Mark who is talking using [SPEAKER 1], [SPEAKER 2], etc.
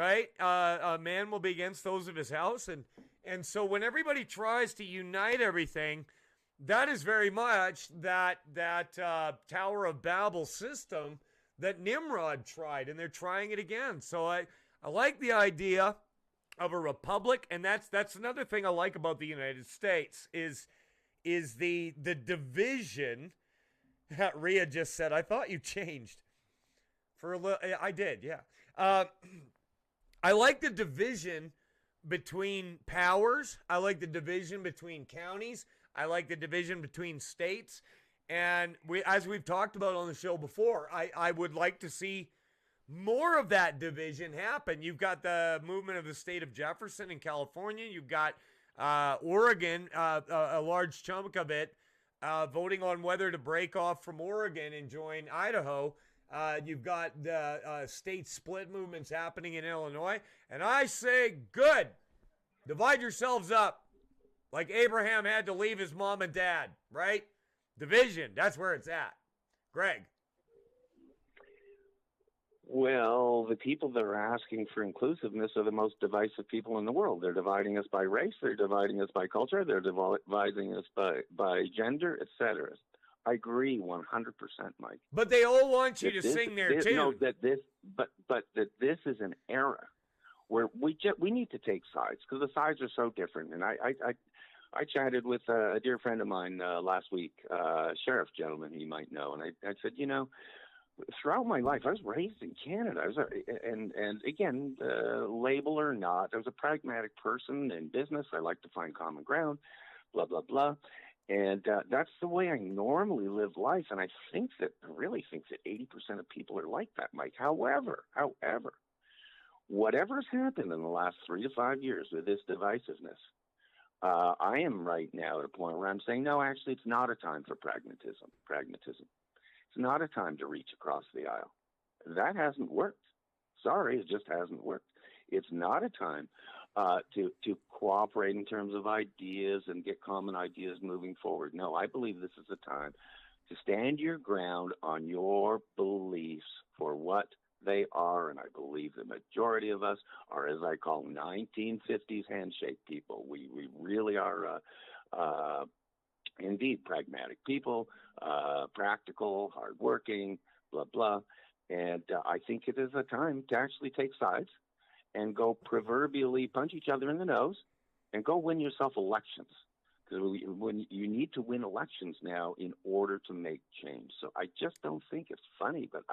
[SPEAKER 1] right? A man will be against those of his house, and so when everybody tries to unite everything, that is very much that Tower of Babel system that Nimrod tried, and they're trying it again. So I like the idea of a republic, and that's another thing I like about the United States is the division. Rhea just said, "I thought you changed for a little." I did, yeah. I like the division between powers. I like the division between counties. I like the division between states. And as we've talked about on the show before, I would like to see more of that division happen. You've got the movement of the state of Jefferson in California. You've got Oregon, a large chunk of it, voting on whether to break off from Oregon and join Idaho. You've got the state split movements happening in Illinois. And I say, good. Divide yourselves up like Abraham had to leave his mom and dad, right? Division, that's where it's at. Greg.
[SPEAKER 2] Well, the people that are asking for inclusiveness are the most divisive people in the world. They're dividing us by race. They're dividing us by culture. They're dividing us by gender, etc. I agree 100%, Mike.
[SPEAKER 1] But they all want you to sing their tune.
[SPEAKER 2] No, that this is an era where we need to take sides because the sides are so different. And I chatted with a dear friend of mine last week, sheriff gentleman he might know, and I said, throughout my life, I was raised in Canada. And again, label or not, I was a pragmatic person in business. I like to find common ground, blah, blah, blah. And that's the way I normally live life. And I really think that 80% of people are like that, Mike. However, whatever's happened in the last 3 to 5 years with this divisiveness, I am right now at a point where I'm saying, no, actually, it's not a time for pragmatism. It's not a time to reach across the aisle. That hasn't worked. Sorry, it just hasn't worked. It's not a time to cooperate in terms of ideas and get common ideas moving forward. No, I believe this is a time to stand your ground on your beliefs for what they are, and I believe the majority of us are, as I call, 1950s handshake people. We really are indeed pragmatic people, practical, hardworking, blah, blah. And I think it is a time to actually take sides and go proverbially punch each other in the nose and go win yourself elections. Because when you need to win elections now in order to make change. So I just don't think it's funny, but